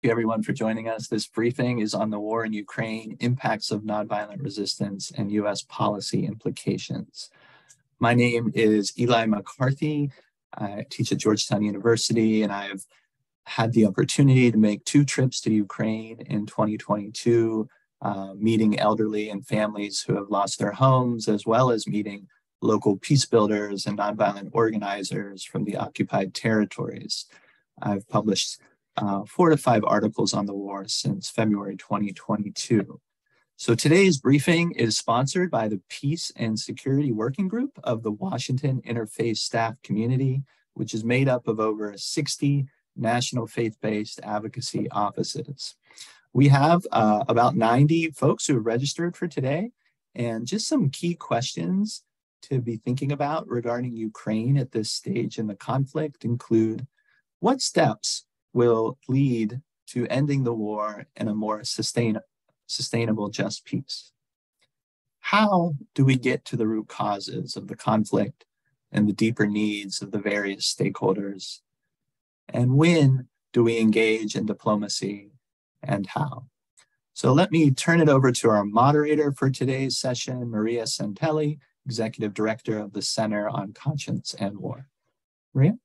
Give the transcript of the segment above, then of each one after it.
you everyone for joining us. This briefing is on the war in Ukraine, impacts of nonviolent resistance, and U.S. policy implications. My name is Eli McCarthy. I teach at Georgetown University, and I've had the opportunity to make 2 trips to Ukraine in 2022, meeting elderly and families who have lost their homes, as well as meeting local peace builders and nonviolent organizers from the occupied territories. I've published 4 to 5 articles on the war since February 2022. So today's briefing is sponsored by the Peace and Security Working Group of the Washington Interfaith staff community, which is made up of over 60 national faith-based advocacy offices. We have about 90 folks who have registered for today, and just some key questions to be thinking about regarding Ukraine at this stage in the conflict include: what steps will lead to ending the war and a more sustainable, just peace? How do we get to the root causes of the conflict and the deeper needs of the various stakeholders? And when do we engage in diplomacy, and how? So let me turn it over to our moderator for today's session, Maria Santelli, Executive Director of the Center on Conscience and War. Maria?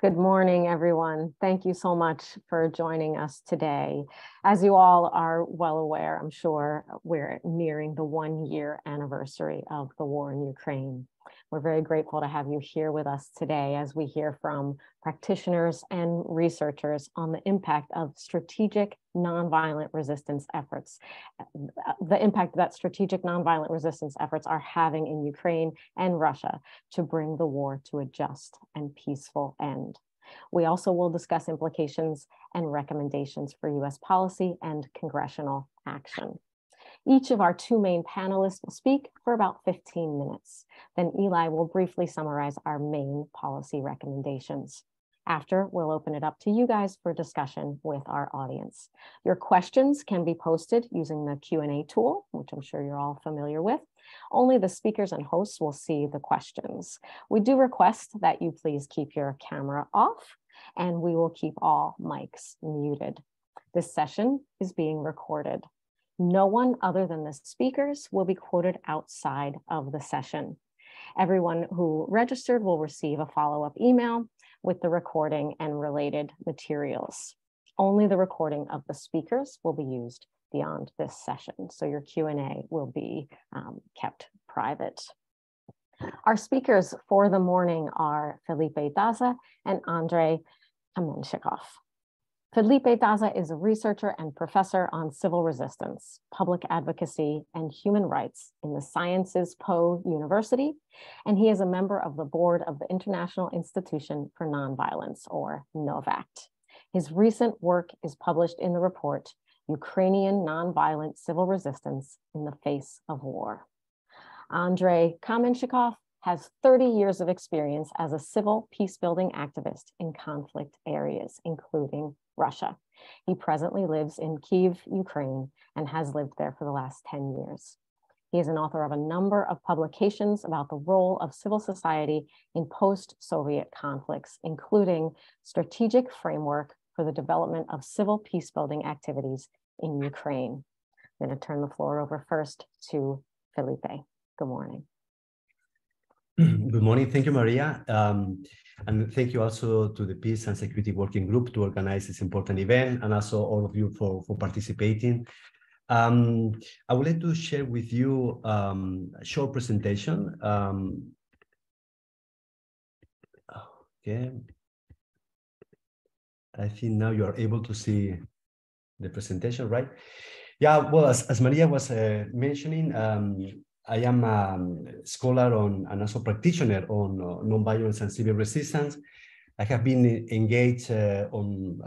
Good morning, everyone. Thank you so much for joining us today. As you all are well aware, I'm sure, we're nearing the 1-year anniversary of the war in Ukraine. We're very grateful to have you here with us today as we hear from practitioners and researchers on the impact of strategic nonviolent resistance efforts, the impact that strategic nonviolent resistance efforts are having in Ukraine and Russia to bring the war to a just and peaceful end. We also will discuss implications and recommendations for U.S. policy and congressional action. Each of our 2 main panelists will speak for about 15 minutes. Then Eli will briefly summarize our main policy recommendations. After, we'll open it up to you guys for discussion with our audience. Your questions can be posted using the Q&A tool, which I'm sure you're all familiar with. Only the speakers and hosts will see the questions. We do request that you please keep your camera off, and we will keep all mics muted. This session is being recorded. No one other than the speakers will be quoted outside of the session. Everyone who registered will receive a follow-up email with the recording and related materials. Only the recording of the speakers will be used beyond this session, so your Q&A will be kept private. Our speakers for the morning are Felip Daza and Andrei Kamenshikov. Felip Daza is a researcher and professor on civil resistance, public advocacy, and human rights in the Sciences Po University, and he is a member of the board of the International Institution for Nonviolence, or NOVACT. His recent work is published in the report, Ukrainian Nonviolent Civil Resistance in the Face of War. Andrei Kamenshikov has 30 years of experience as a civil peace-building activist in conflict areas, including Russia. He presently lives in Kyiv, Ukraine, and has lived there for the last 10 years. He is an author of a number of publications about the role of civil society in post-Soviet conflicts, including Strategic Framework for the Development of Civil Peace-Building Activities in Ukraine. I'm going to turn the floor over first to Felipe. Good morning. Good morning. Thank you, Maria. And thank you also to the Peace and Security Working Group to organize this important event, and also all of you for participating. I would like to share with you a short presentation. Okay. I think now you are able to see the presentation, right? Yeah, well, as Maria was mentioning, I am a scholar on and also practitioner on nonviolence and civil resistance. I have been engaged on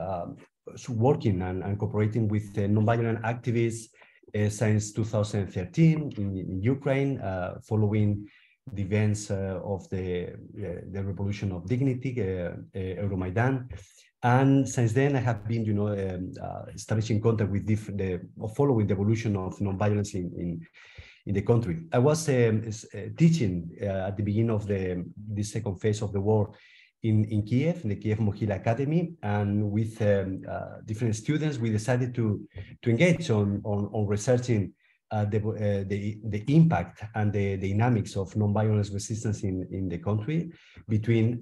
working and cooperating with nonviolent activists since 2013 in Ukraine, following the events of the Revolution of Dignity, Euromaidan. And since then, I have been, establishing contact with following the evolution of nonviolence in the country. I was teaching at the beginning of the second phase of the war in Kiev, in the Kiev Mohyla Academy, and with different students, we decided to engage on researching the impact and the dynamics of nonviolence resistance in the country between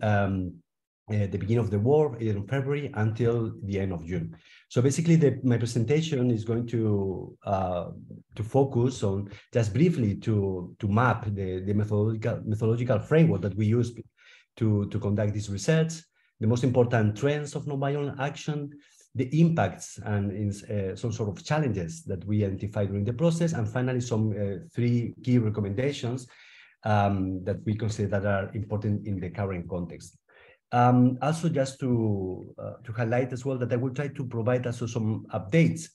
the beginning of the war in February until the end of June. So basically, my presentation is going to focus on just briefly to map the methodological framework that we use to conduct this research, the most important trends of nonviolent action, the impacts and some sort of challenges that we identified during the process, and finally some 3 key recommendations that we consider that are important in the current context. Also, just to highlight as well that I will try to provide also some updates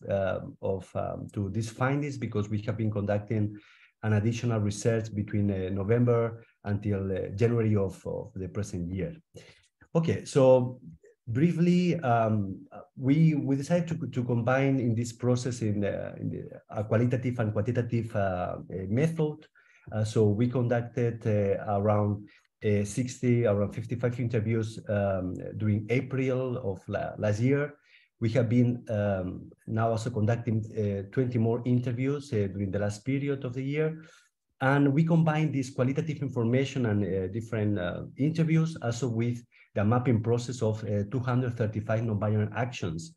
to these findings, because we have been conducting an additional research between November until January of the present year. Okay, so briefly, we decided to combine in this process a qualitative and quantitative method. So we conducted around 55 interviews during April of last year. We have been now also conducting 20 more interviews during the last period of the year. And we combine this qualitative information and different interviews also with the mapping process of 235 nonviolent actions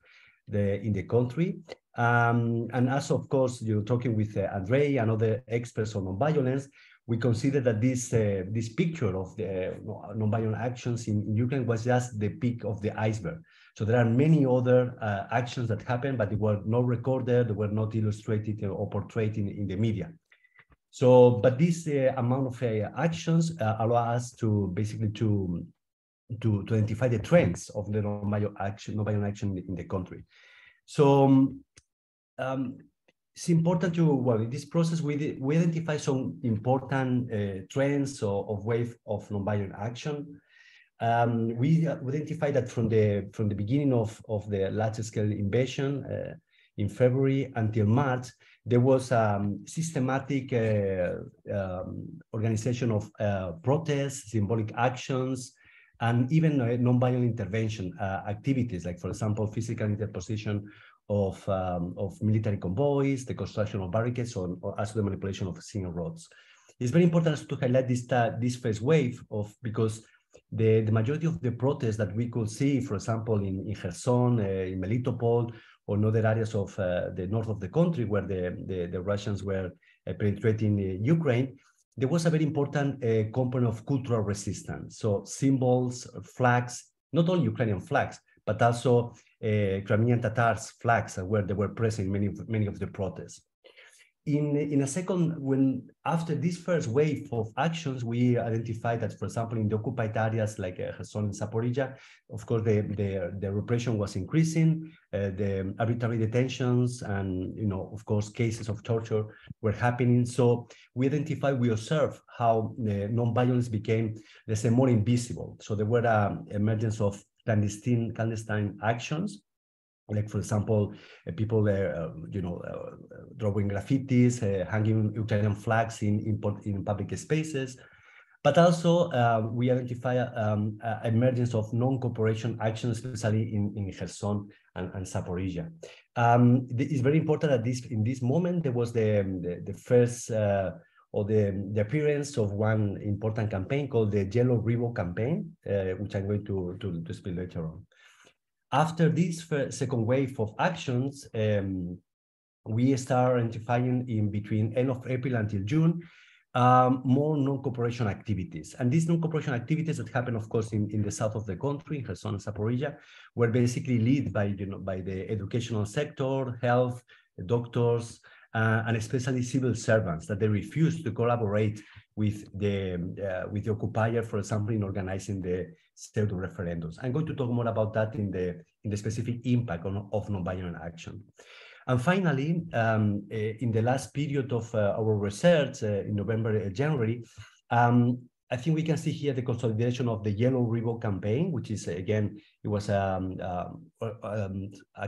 in the country. And also, of course, you're talking with Andrei and other experts on nonviolence, we consider that this picture of the nonviolent actions in Ukraine was just the peak of the iceberg. So there are many other actions that happened, but they were not recorded, they were not illustrated or portrayed in the media. So, but this amount of actions allow us to basically to identify the trends of the nonviolent action in the country. So it's important in this process, we identify some important trends of wave of nonviolent action. We identify that from the beginning of the large-scale invasion in February until March, there was systematic organization of protests, symbolic actions, and even nonviolent intervention activities, like, for example, physical interposition of military convoys, the construction of barricades, or also the manipulation of signal roads. It's very important to highlight this first wave because the majority of the protests that we could see, for example, in Kherson, in Melitopol, or in other areas of the north of the country where the Russians were penetrating Ukraine, there was a very important component of cultural resistance. So symbols, flags, not only Ukrainian flags, but also Crimean Tatars flags where they were present in many of the protests. In a second, after this first wave of actions, we identified that, for example, in the occupied areas like Kherson and Zaporizhia, of course, the repression was increasing, the arbitrary detentions and, of course, cases of torture were happening. So we observed how nonviolence became, let's say, more invisible. So there were emergence of clandestine actions, like, for example, people drawing graffitis, hanging Ukrainian flags in public spaces. But also, we identify emergence of non-cooperation actions, especially in Kherson and Zaporizhia. It's very important that in this moment, there was the first or the appearance of one important campaign called the Yellow Ribbon campaign, which I'm going to explain later on. After this second wave of actions, we start identifying in between end of April until June, more non-cooperation activities. And these non-cooperation activities that happen, of course, in the south of the country, Kherson and Zaporizhia, were basically led by the educational sector, health, doctors, and especially civil servants, that they refused to collaborate with the occupier, for example, in organizing the pseudo referendums. I'm going to talk more about that in the specific impact of nonviolent action. And finally, in the last period of our research, in November, January, I think we can see here the consolidation of the Yellow Ribbon campaign, which is, again, it was a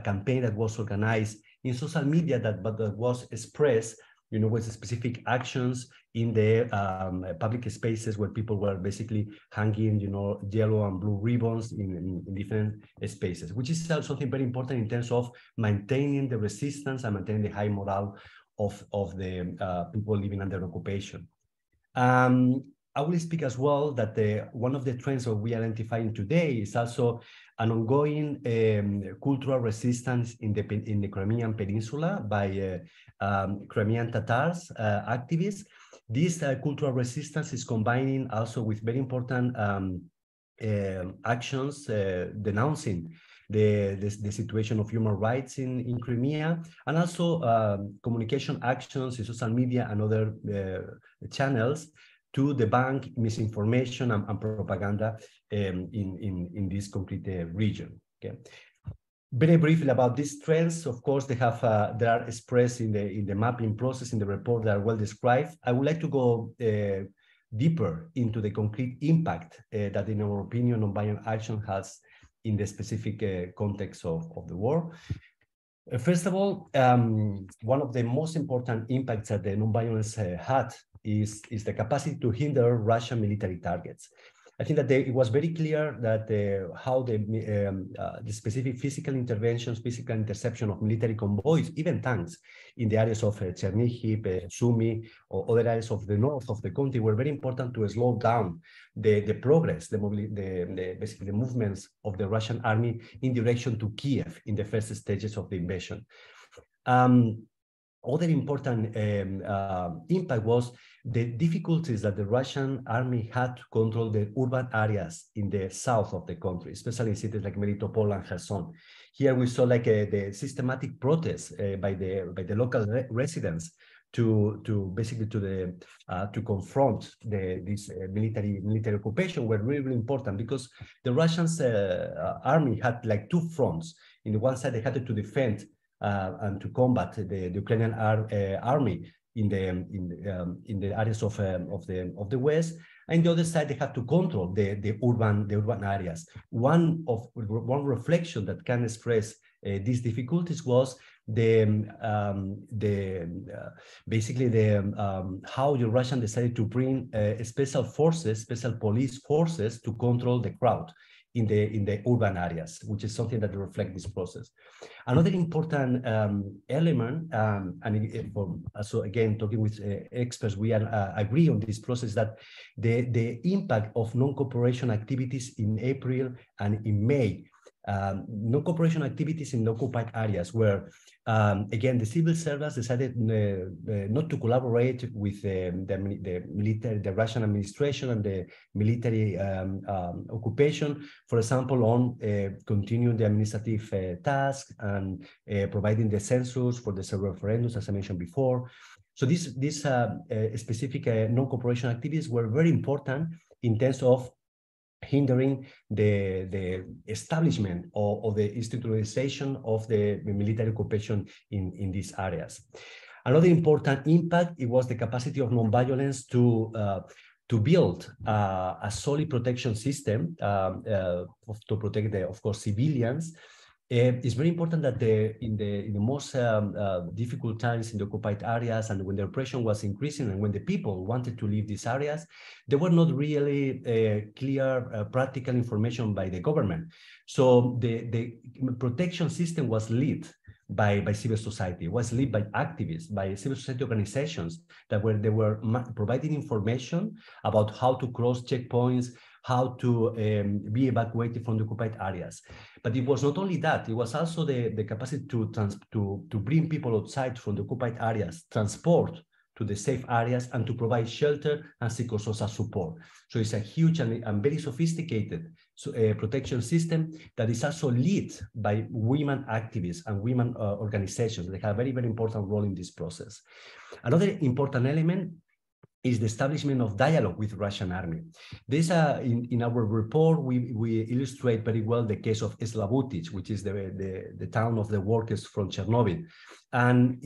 campaign that was organized in social media, but that was expressed with specific actions in the public spaces where people were basically hanging, yellow and blue ribbons in different spaces, which is something very important in terms of maintaining the resistance and maintaining the high morale of the people living under occupation. I will speak as well that one of the trends that we are identifying today is also an ongoing cultural resistance in the Crimean Peninsula by Crimean Tatars activists. This cultural resistance is combining also with very important actions denouncing the situation of human rights in Crimea, and also communication actions in social media and other channels to debunk misinformation and propaganda in this concrete region. Okay. Very briefly about these trends, of course, they are expressed in the mapping process in the report that are well described. I would like to go deeper into the concrete impact that, in our opinion, nonviolent action has in the specific context of the war. First of all, one of the most important impacts that the nonviolence had is the capacity to hinder Russian military targets. I think that it was very clear that how the specific physical interventions, physical interception of military convoys, even tanks, in the areas of Chernihiv, Sumy, or other areas of the north of the country were very important to slow down the progress, basically the movements of the Russian army in direction to Kiev in the first stages of the invasion. Other important impact was the difficulties that the Russian army had to control the urban areas in the south of the country, especially in cities like Melitopol and Kherson. Here we saw the systematic protests by the local residents to basically to confront this military occupation were really, really important, because the Russian army had two fronts. In the one side, they had to defend and to combat the Ukrainian army in the areas of the west, and the other side they have to control the urban areas. One reflection that can express these difficulties was basically how the Russian decided to bring special police forces to control the crowd in the urban areas, which is something that reflects this process. Another important element, so again, talking with experts, we agree on this process, that the impact of non-cooperation activities in April and in May, non-cooperation activities in occupied areas, where again the civil servants decided not to collaborate with the Russian administration and the military occupation, for example, on continuing the administrative tasks and providing the census for the referendums, as I mentioned before. So these specific non-cooperation activities were very important in terms of hindering the establishment or the institutionalization of the military occupation in these areas. Another important impact, it was the capacity of nonviolence to build a solid protection system to protect, of course, civilians. It's very important that in the most difficult times in the occupied areas, and when the oppression was increasing and when the people wanted to leave these areas, there were not really clear practical information by the government. So the protection system was led by civil society, was led by activists, by civil society organizations they were providing information about how to cross checkpoints, how to be evacuated from the occupied areas. But it was not only that, it was also the capacity to bring people outside from the occupied areas, transport to the safe areas, and to provide shelter and psychosocial support. So it's a huge and very sophisticated protection system that is also led by women activists and women organizations. They have a very, very important role in this process. Another important element is the establishment of dialogue with Russian army. This, in our report, we illustrate very well the case of Slavutic, which is the town of the workers from Chernobyl. And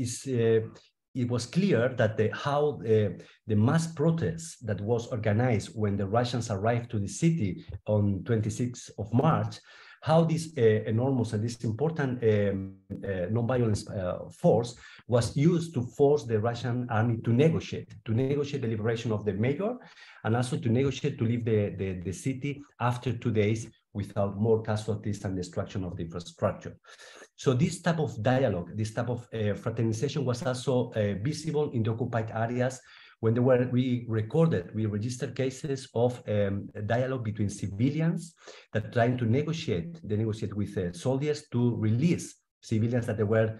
it was clear that how the mass protest that was organized when the Russians arrived to the city on 26th of March how this enormous and this important non-violence force was used to force the Russian army to negotiate the liberation of the mayor, and also to negotiate to leave the city after 2 days without more casualties and destruction of the infrastructure. So this type of dialogue, this type of fraternization was also visible in the occupied areas when we registered cases of dialogue between civilians that trying to negotiate with soldiers to release civilians that they were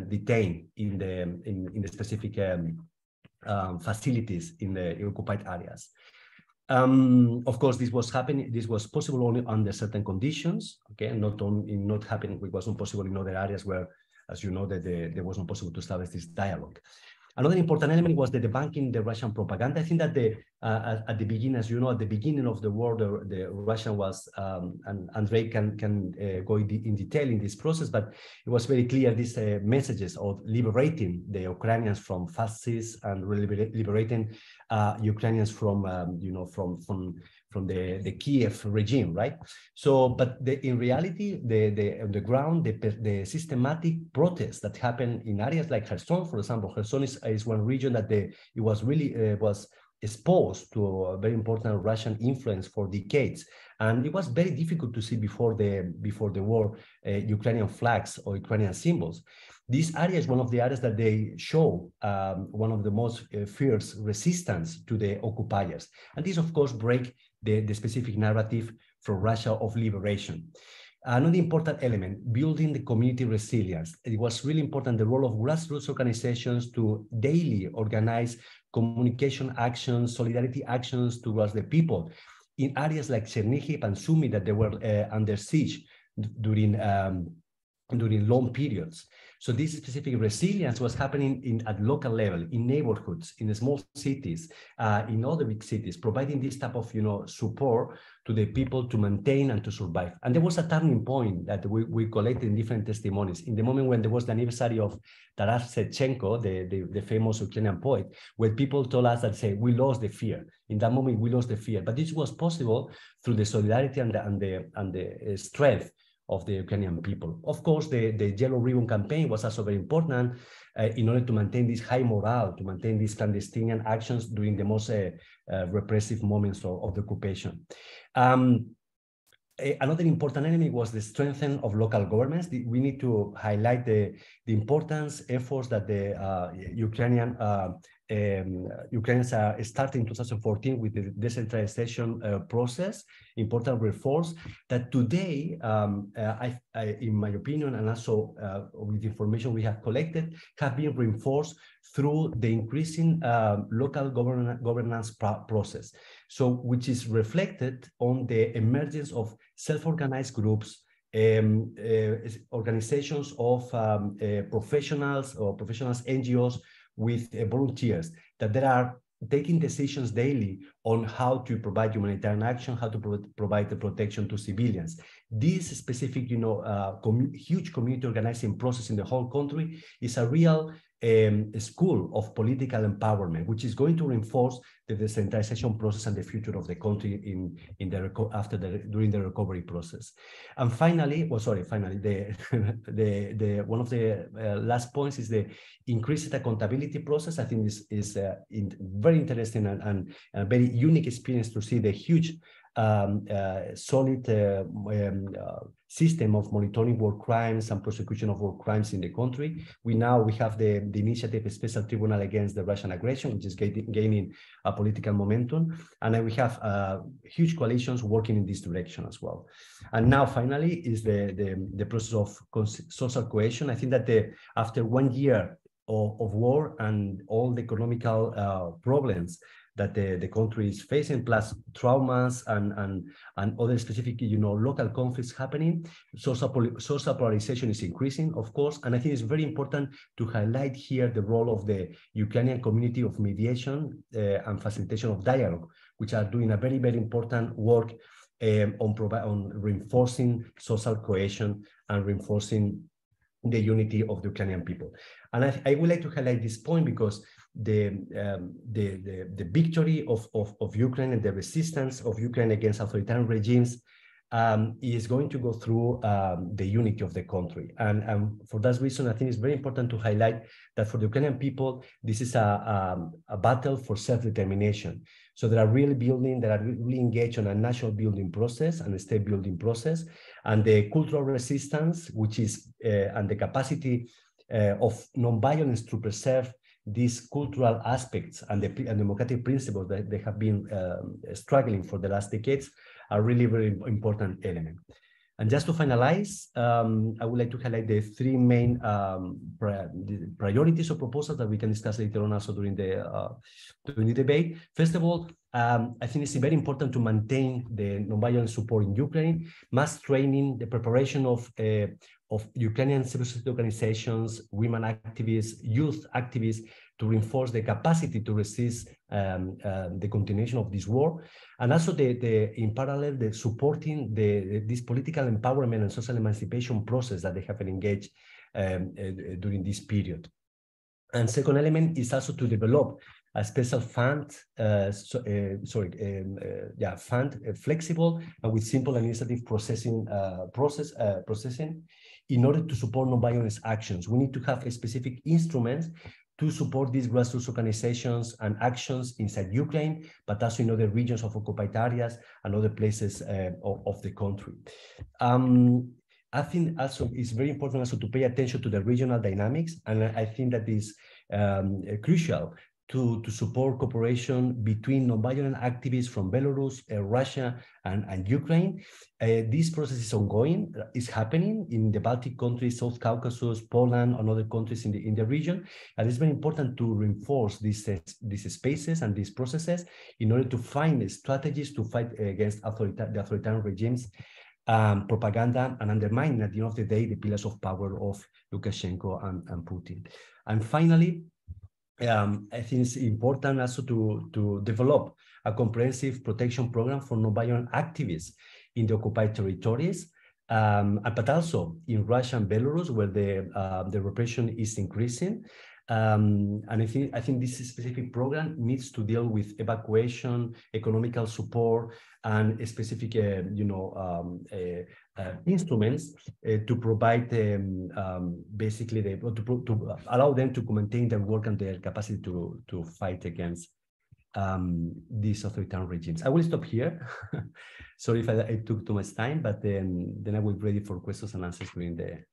detained in the specific facilities in the occupied areas. Of course, this was possible only under certain conditions. Okay, not happening. It wasn't possible in other areas where, as you know, that there was not possible to establish this dialogue. Another important element was the debunking the Russian propaganda. I think that at the beginning, as you know, at the beginning of the war, the Russian was, and Andrei can go in detail in this process, but it was very clear these messages of liberating the Ukrainians from fascists and liberating Ukrainians from the Kiev regime, right? So, but in reality, on the ground, the systematic protests that happened in areas like Kherson, for example. Kherson is one region that it was really was exposed to a very important Russian influence for decades, and it was very difficult to see before the war Ukrainian flags or Ukrainian symbols. This area is one of the areas that they show one of the most fierce resistance to the occupiers, and this, of course, break the specific narrative from Russia of liberation. Another important element, building the community resilience. It was really important, the role of grassroots organizations to daily organize communication actions, solidarity actions towards the people in areas like Chernihiv and Sumy that they were under siege during long periods. So this specific resilience was happening at local level, in neighborhoods, in the small cities, in other big cities, providing this type of support to the people to maintain and to survive. And there was a turning point that we collected in different testimonies. In the moment when there was the anniversary of Taras Shevchenko, the famous Ukrainian poet, where people told us that, say, we lost the fear. In that moment, we lost the fear. But this was possible through the solidarity and the strength of the Ukrainian people. Of course, the Yellow Ribbon campaign was also very important in order to maintain this high morale, to maintain these clandestine actions during the most repressive moments of the occupation. Another important element was the strengthening of local governments. We need to highlight the importance efforts that the Ukrainians are starting in 2014 with the decentralization process, important reforms that today, in my opinion, and also with the information we have collected, have been reinforced through the increasing local governance process. So, which is reflected on the emergence of self-organized groups, organizations of professionals NGOs with volunteers that they are taking decisions daily on how to provide humanitarian action, how to provide the protection to civilians. This specific, huge community organizing process in the whole country is a real school of political empowerment, which is going to reinforce the decentralization process and the future of the country during the recovery process. And finally, one of the last points is the increased accountability process. I think this is very interesting and a very unique experience to see the huge solid system of monitoring war crimes and prosecution of war crimes in the country. We have the initiative Special Tribunal Against the Russian Aggression, which is gaining a political momentum, and then we have huge coalitions working in this direction as well. And now finally is the process of social cohesion. I think that after 1 year of war and all the economical problems that the country is facing, plus traumas and other specific, local conflicts happening, social polarization is increasing, of course. And I think it's very important to highlight here the role of the Ukrainian community of mediation and facilitation of dialogue, which are doing a very, very important work on reinforcing social cohesion and reinforcing the unity of the Ukrainian people. And I would like to highlight this point because the victory of Ukraine and the resistance of Ukraine against authoritarian regimes is going to go through the unity of the country. And for that reason, I think it's very important to highlight that for the Ukrainian people, this is a battle for self-determination. So they are really engaged on a national building process and a state building process. And the cultural resistance, which is, and the capacity of nonviolence to preserve these cultural aspects and the democratic principles that they have been struggling for the last decades are really very important element. And just to finalize, I would like to highlight the three main priorities or proposals that we can discuss later on also during the debate. First of all, I think it's very important to maintain the nonviolent support in Ukraine, mass training, the preparation of Ukrainian civil society organizations, women activists, youth activists, to reinforce the capacity to resist the continuation of this war, and also in parallel, the supporting this political empowerment and social emancipation process that they have engaged during this period. And second element is also to develop a special fund, flexible and with simple administrative processing in order to support nonviolence actions. We need to have specific instruments to support these grassroots organizations and actions inside Ukraine, but also in other regions of occupied areas and other places of the country. I think also it's very important also to pay attention to the regional dynamics, and I think that is crucial to support cooperation between nonviolent activists from Belarus, Russia, and Ukraine. This process is ongoing, is happening in the Baltic countries, South Caucasus, Poland, and other countries in the region. And it's very important to reinforce these spaces and these processes in order to find strategies to fight against the authoritarian regimes, propaganda, and undermine, at the end of the day, the pillars of power of Lukashenko and Putin. And finally, I think it's important also to develop a comprehensive protection program for nonviolent activists in the occupied territories, but also in Russia and Belarus, where the repression is increasing. And I think this specific program needs to deal with evacuation, economical support, and specific, instruments to provide basically to allow them to maintain their work and their capacity to fight against these authoritarian regimes. I will stop here. Sorry if I took too much time, but then I will be ready for questions and answers during the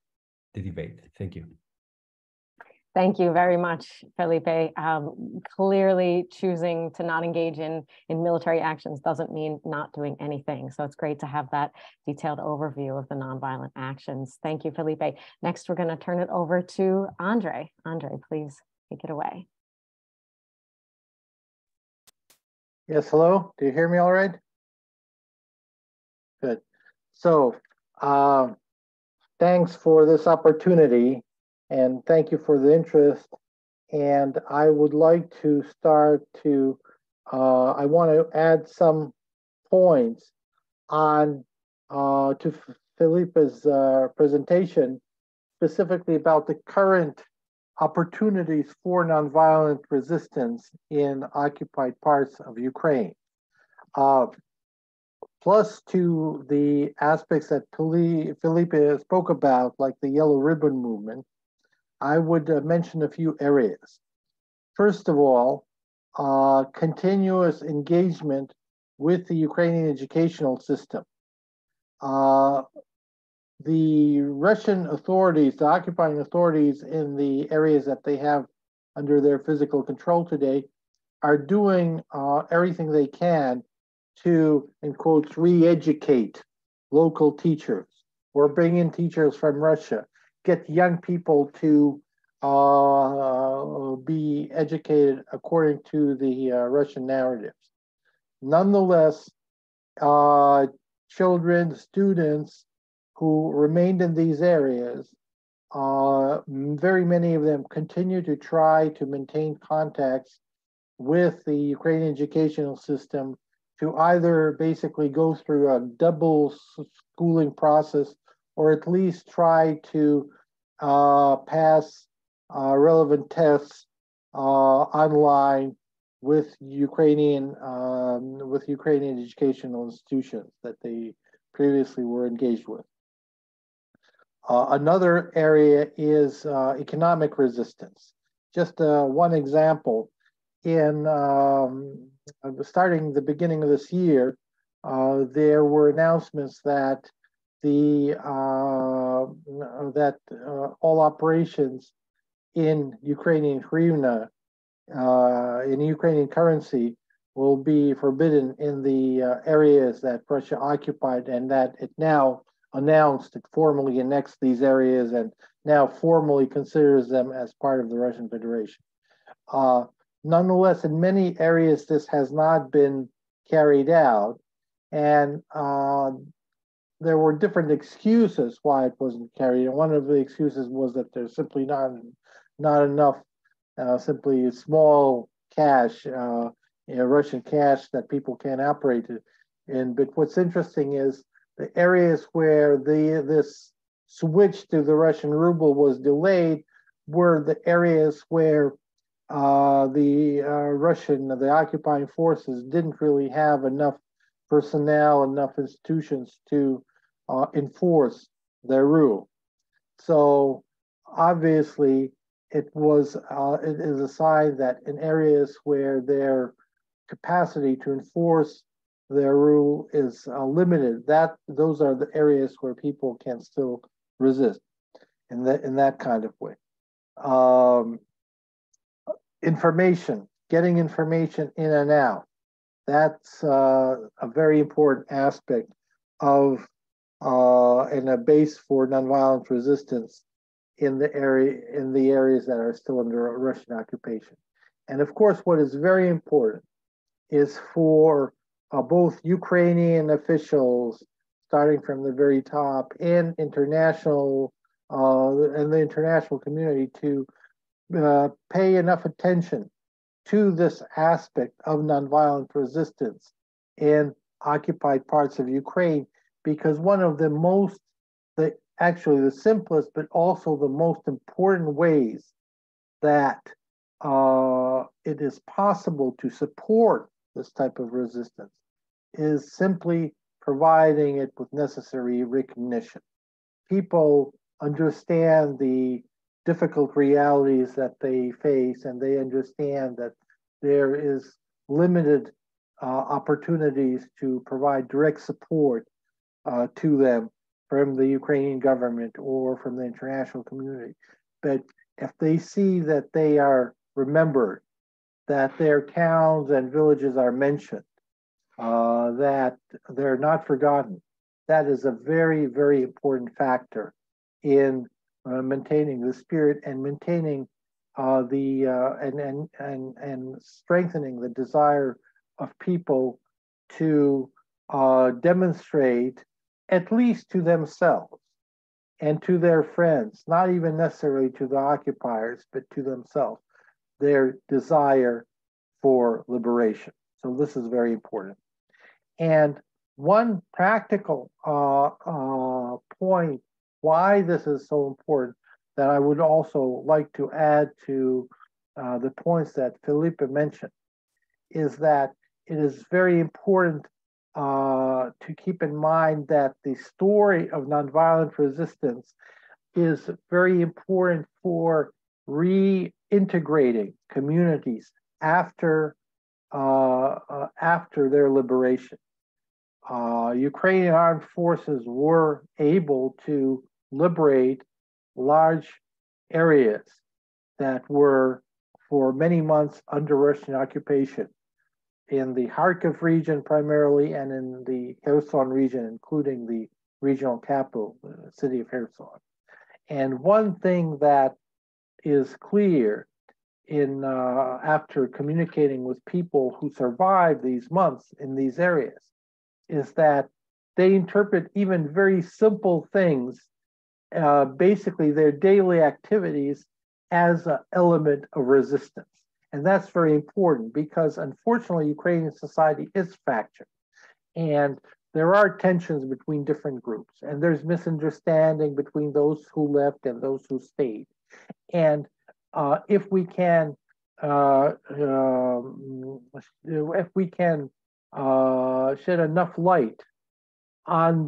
debate. Thank you. Thank you very much, Felipe. Clearly choosing to not engage in military actions doesn't mean not doing anything. So it's great to have that detailed overview of the nonviolent actions. Thank you, Felipe. Next, we're going to turn it over to Andre. Andre, please take it away. Yes, hello. Do you hear me all right? Good. So thanks for this opportunity. And thank you for the interest. And I would like to start to, I want to add some points on to Felipe's presentation, specifically about the current opportunities for nonviolent resistance in occupied parts of Ukraine. Plus to the aspects that Felipe spoke about, like the Yellow Ribbon Movement, I would mention a few areas. First of all, continuous engagement with the Ukrainian educational system. The Russian authorities, the occupying authorities in the areas that they have under their physical control today, are doing everything they can to, in quotes, re-educate local teachers or bring in teachers from Russia, get young people to be educated according to the Russian narratives. Nonetheless, children, students who remained in these areas, very many of them continue to try to maintain contacts with the Ukrainian educational system to either basically go through a double schooling process or at least try to pass relevant tests online with Ukrainian educational institutions that they previously were engaged with. Another area is economic resistance. Just one example, in starting the beginning of this year, there were announcements that all operations in Ukrainian hryvnia, in Ukrainian currency, will be forbidden in the areas that Russia occupied, and that it now announced it formally annexed these areas and now formally considers them as part of the Russian Federation. Nonetheless, in many areas, this has not been carried out, and there were different excuses why it wasn't carried. And one of the excuses was that there's simply not enough, simply small cash, Russian cash that people can operate in. But what's interesting is the areas where this switch to the Russian ruble was delayed were the areas where the occupying forces didn't really have enough personnel, enough institutions to enforce their rule. So obviously it is a sign that in areas where their capacity to enforce their rule is limited, those are the areas where people can still resist in that kind of way. Information, getting information in and out. That's a very important aspect of and a base for nonviolent resistance in the areas that are still under Russian occupation. And of course, what is very important is for both Ukrainian officials, starting from the very top, and the international community to pay enough attention to this aspect of nonviolent resistance in occupied parts of Ukraine, because one of the actually the simplest, but also the most important ways that it is possible to support this type of resistance is simply providing it with necessary recognition. People understand the difficult realities that they face, and they understand that there is limited opportunities to provide direct support to them from the Ukrainian government or from the international community. But if they see that they are remembered, that their towns and villages are mentioned, that they're not forgotten, that is a very, very important factor in maintaining the spirit and maintaining and strengthening the desire of people to demonstrate, at least to themselves and to their friends, not even necessarily to the occupiers, but to themselves, their desire for liberation. So this is very important. And one practical point why this is so important that I would also like to add to the points that Felip mentioned is that it is very important to keep in mind that the story of nonviolent resistance is very important for reintegrating communities after their liberation. Ukrainian armed forces were able to liberate large areas that were for many months under Russian occupation in the Kharkiv region primarily, and in the Kherson region, including the regional capital, the city of Kherson. And one thing that is clear in after communicating with people who survived these months in these areas is that they interpret even very simple things, basically their daily activities, as an element of resistance. And that's very important because unfortunately, Ukrainian society is fractured. And there are tensions between different groups, and there's misunderstanding between those who left and those who stayed. And if we can shed enough light on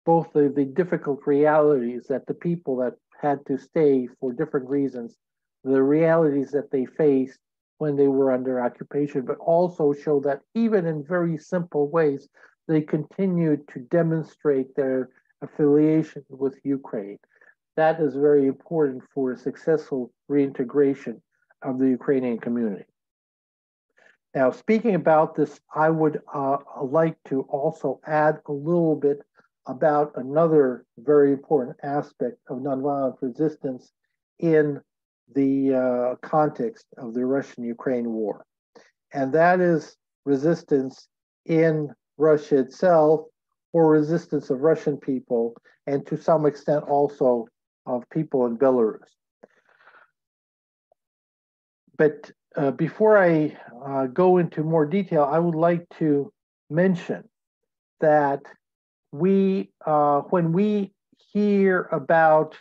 both the difficult realities that the people that had to stay for different reasons, the realities that they faced when they were under occupation, but also show that even in very simple ways, they continued to demonstrate their affiliation with Ukraine. That is very important for a successful reintegration of the Ukrainian community. Now, speaking about this, I would like to also add a little bit about another very important aspect of nonviolent resistance in the context of the Russian-Ukraine war. And that is resistance in Russia itself, or resistance of Russian people, and to some extent also of people in Belarus. But before I go into more detail, I would like to mention that when we hear about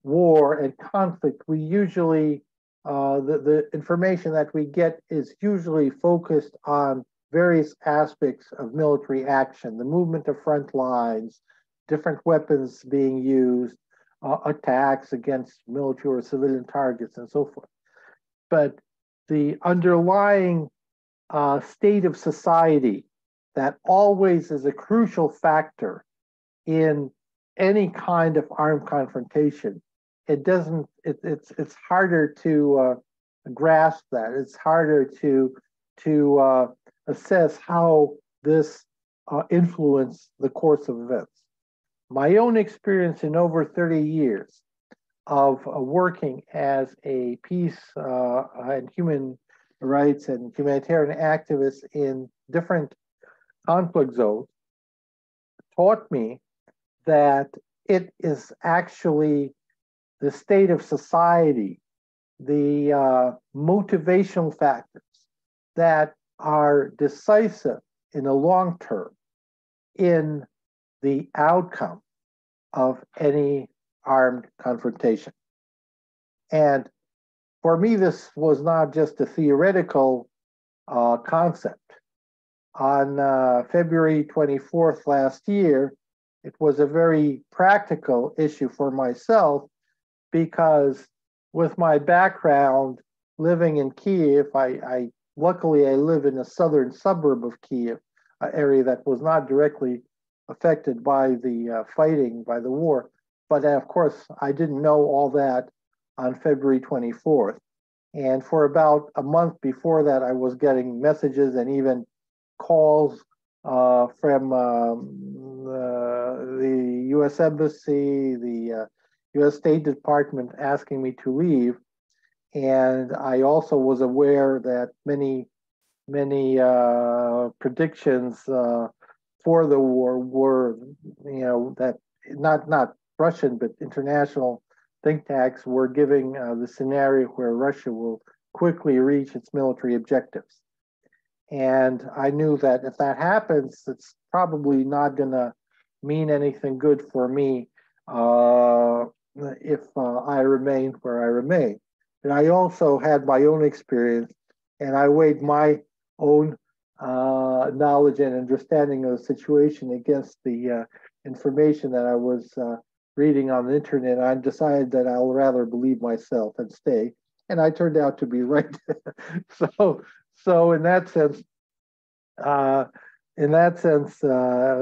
war and conflict, we usually, the information that we get is usually focused on various aspects of military action, the movement of front lines, different weapons being used, attacks against military or civilian targets, and so forth. But the underlying state of society that always is a crucial factor in any kind of armed confrontation, it's harder to grasp that. It's harder to assess how this influenced the course of events. My own experience in over 30 years of working as a peace and human rights and humanitarian activist in different conflict zones taught me that it is actually the state of society, the motivational factors that are decisive in the long term in the outcome of any armed confrontation. And for me, this was not just a theoretical concept. On February 24th last year, it was a very practical issue for myself because with my background living in Kiev, luckily I live in a southern suburb of Kiev, an area that was not directly affected by the fighting, by the war. But of course, I didn't know all that on February 24th. And for about a month before that, I was getting messages and even calls from the U.S. Embassy, the U.S. State Department asking me to leave. And I also was aware that many predictions for the war were, that not Russian, but international think tanks were giving the scenario where Russia will quickly reach its military objectives. And I knew that if that happens, it's probably not going to mean anything good for me if I remain where I remain. And I also had my own experience, and I weighed my own knowledge and understanding of the situation against the information that I was reading on the internet. I decided that I'll rather believe myself and stay, and I turned out to be right. So in that sense,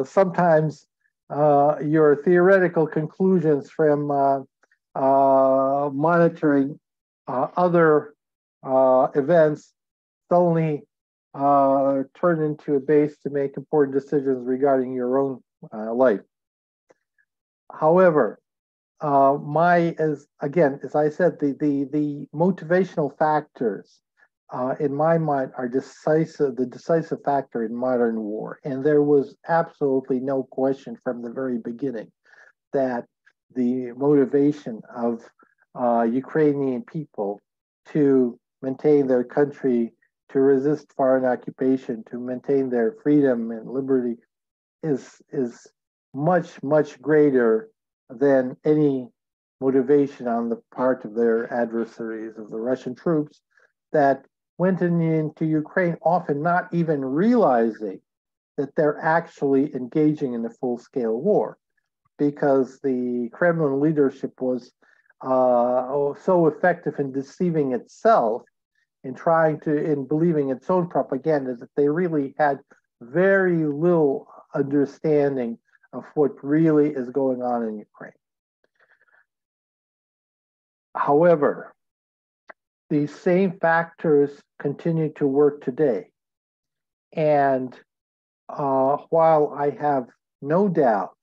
sometimes your theoretical conclusions from monitoring other events suddenly turn into a base to make important decisions regarding your own life. However, as I said, the motivational factors in my mind are the decisive factor in modern war. And there was absolutely no question from the very beginning that the motivation of Ukrainian people to maintain their country, to resist foreign occupation, to maintain their freedom and liberty is much, much greater than any motivation on the part of their adversaries, of the Russian troops that went into Ukraine, often not even realizing that they're actually engaging in a full-scale war, because the Kremlin leadership was so effective in deceiving itself, in believing its own propaganda, that they really had very little understanding of what really is going on in Ukraine. However, these same factors continue to work today. And while I have no doubt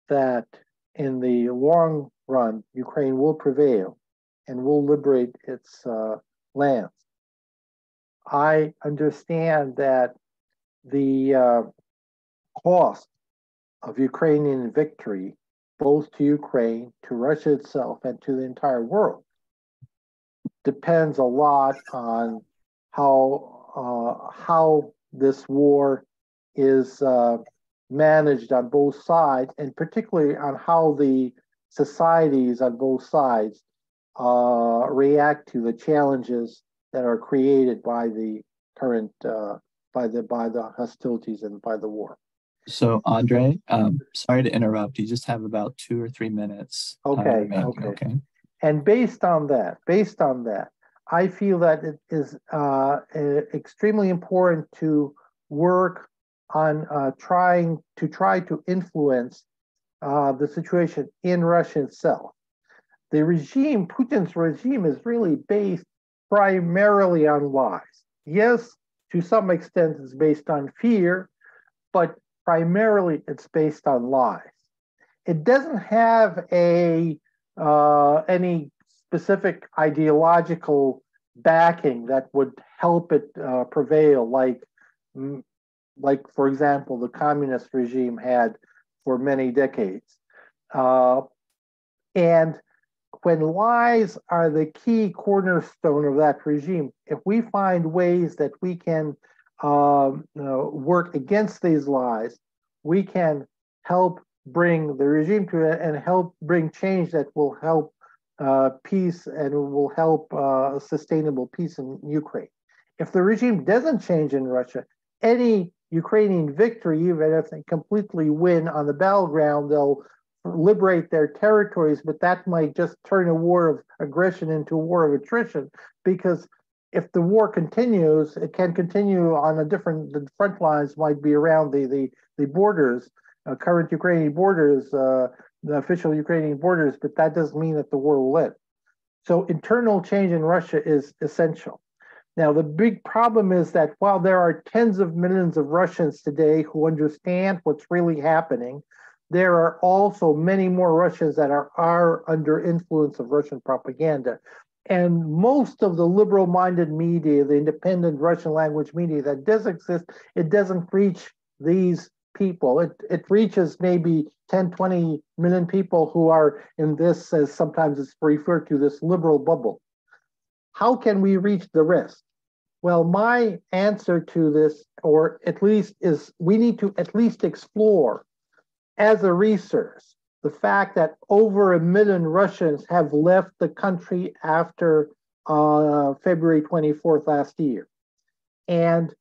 that in the long run, Ukraine will prevail and will liberate its lands, I understand that the cost of Ukrainian victory, both to Ukraine, to Russia itself, and to the entire world, depends a lot on how this war is managed on both sides, and particularly on how the societies on both sides react to the challenges that are created by the current by the hostilities and by the war. So, Andre, sorry to interrupt. You just have about 2 or 3 minutes. Okay. And based on that, I feel that it is extremely important to work on try to influence the situation in Russia itself. The regime, Putin's regime, is really based primarily on lies. Yes, to some extent it's based on fear, but primarily it's based on lies. It doesn't have any specific ideological backing that would help it prevail, like for example, the communist regime had for many decades. And when lies are the key cornerstone of that regime, if we find ways that we can work against these lies, we can help bring the regime to it and help bring change that will help peace and will help sustainable peace in Ukraine. If the regime doesn't change in Russia, any Ukrainian victory, even if they completely win on the battleground, they'll liberate their territories, but that might just turn a war of aggression into a war of attrition, because if the war continues, it can continue on the front lines might be around the borders, current Ukrainian borders, the official Ukrainian borders, but that doesn't mean that the war will end. So internal change in Russia is essential. Now, the big problem is that while there are tens of millions of Russians today who understand what's really happening, there are also many more Russians that are under influence of Russian propaganda. And most of the liberal-minded media, the independent Russian language media that does exist, it doesn't reach these people. It reaches maybe 10, 20 million people who are in this, as sometimes it's referred to, this liberal bubble. How can we reach the rest? Well, my answer to this, or at least is, we need to at least explore as a resource the fact that over 1 million Russians have left the country after February 24th last year. And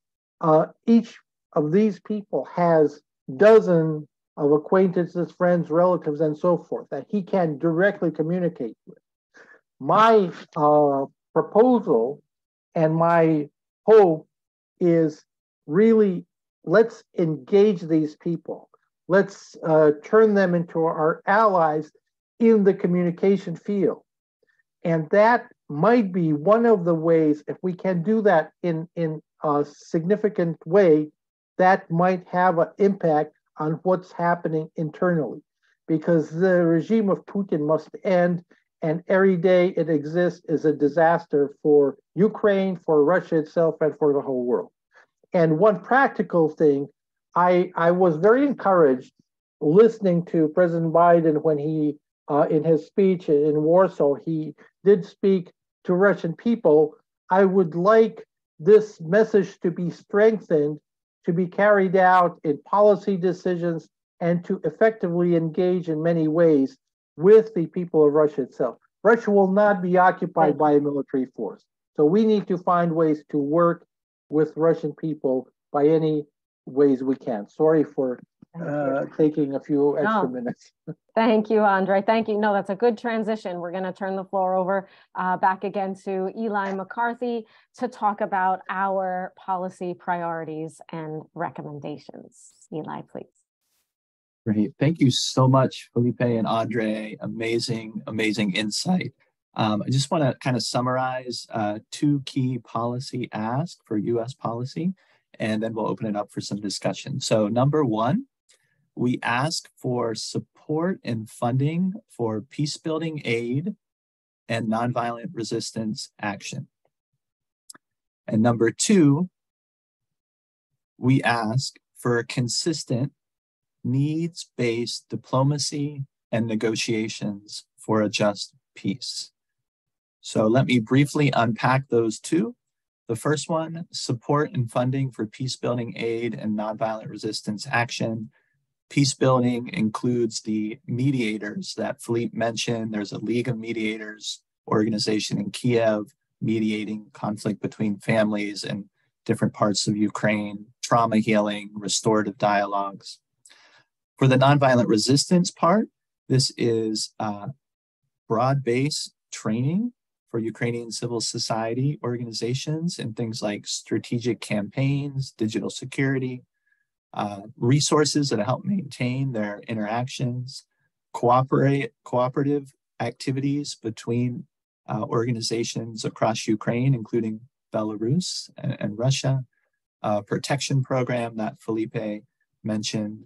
each of these people has dozens of acquaintances, friends, relatives, and so forth that he can directly communicate with. My proposal and my hope is really, let's engage these people. Let's turn them into our allies in the communication field. And that might be one of the ways, if we can do that in a significant way, that might have an impact on what's happening internally. Because the regime of Putin must end, and every day it exists is a disaster for Ukraine, for Russia itself, and for the whole world. And one practical thing, I was very encouraged listening to President Biden when he, in his speech in Warsaw, he did speak to Russian people. I would like this message to be strengthened, to be carried out in policy decisions, and to effectively engage in many ways with the people of Russia itself. Russia will not be occupied by a military force. So we need to find ways to work with Russian people by any ways we can. Sorry for taking a few extra minutes. Thank you, Andre. Thank you. No, that's a good transition. We're going to turn the floor over back again to Eli McCarthy to talk about our policy priorities and recommendations. Eli, please. Great. Thank you so much, Felipe and Andre. Amazing, amazing insight. I just want to kind of summarize two key policy asks for U.S. policy, and then we'll open it up for some discussion. So number one, we ask for support and funding for peace-building aid and nonviolent resistance action. And number two, we ask for consistent needs-based diplomacy and negotiations for a just peace. So let me briefly unpack those two. The first one, support and funding for peace-building aid and nonviolent resistance action. Peace-building includes the mediators that Felip mentioned. There's a League of Mediators organization in Kiev mediating conflict between families in different parts of Ukraine, trauma healing, restorative dialogues. For the nonviolent resistance part, this is broad-based training for Ukrainian civil society organizations in things like strategic campaigns, digital security, resources that help maintain their interactions, cooperative activities between organizations across Ukraine, including Belarus and Russia, protection program that Felipe mentioned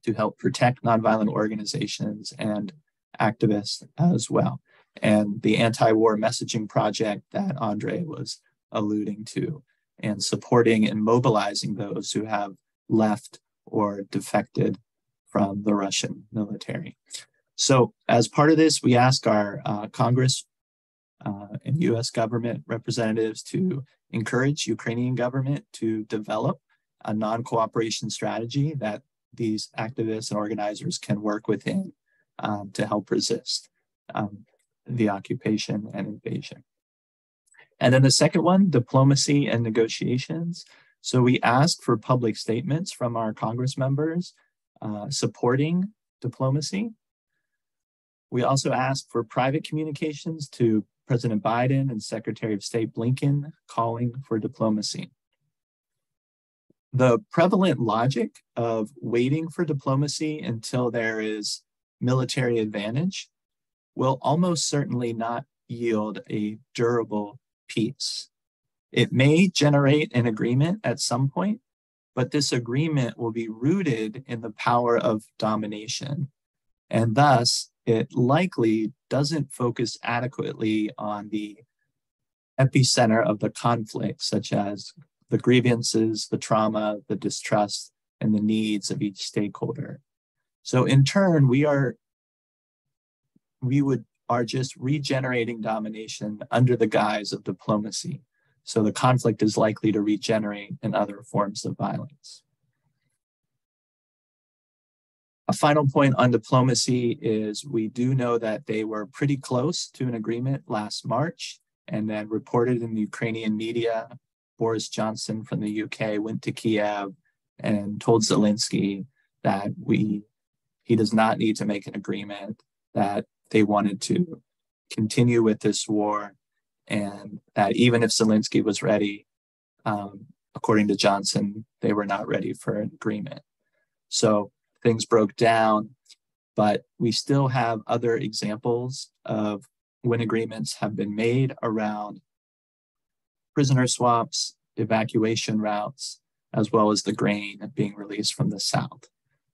to help protect nonviolent organizations and activists as well. And the anti-war messaging project that Andre was alluding to, and supporting and mobilizing those who have left or defected from the Russian military. So as part of this, we ask our Congress and US government representatives to encourage Ukrainian government to develop a non-cooperation strategy that these activists and organizers can work within to help resist the occupation and invasion. And then the second one, diplomacy and negotiations. So we ask for public statements from our Congress members supporting diplomacy. We also ask for private communications to President Biden and Secretary of State Blinken calling for diplomacy. The prevalent logic of waiting for diplomacy until there is military advantage will almost certainly not yield a durable peace. It may generate an agreement at some point, but this agreement will be rooted in the power of domination. And thus, it likely doesn't focus adequately on the epicenter of the conflict, such as the grievances, the trauma, the distrust, and the needs of each stakeholder. So in turn, we are just regenerating domination under the guise of diplomacy. So the conflict is likely to regenerate in other forms of violence. A final point on diplomacy is we do know that they were pretty close to an agreement last March, and then reported in the Ukrainian media, Boris Johnson from the UK went to Kiev and told Zelensky that he does not need to make an agreement, that they wanted to continue with this war, and that even if Zelensky was ready, according to Johnson, they were not ready for an agreement. So things broke down, but we still have other examples of when agreements have been made around prisoner swaps, evacuation routes, as well as the grain being released from the South.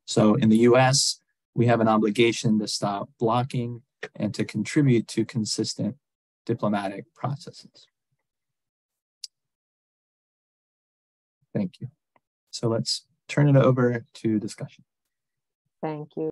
So in the US, we have an obligation to stop blocking and to contribute to consistent diplomatic processes. Thank you. So let's turn it over to discussion. Thank you.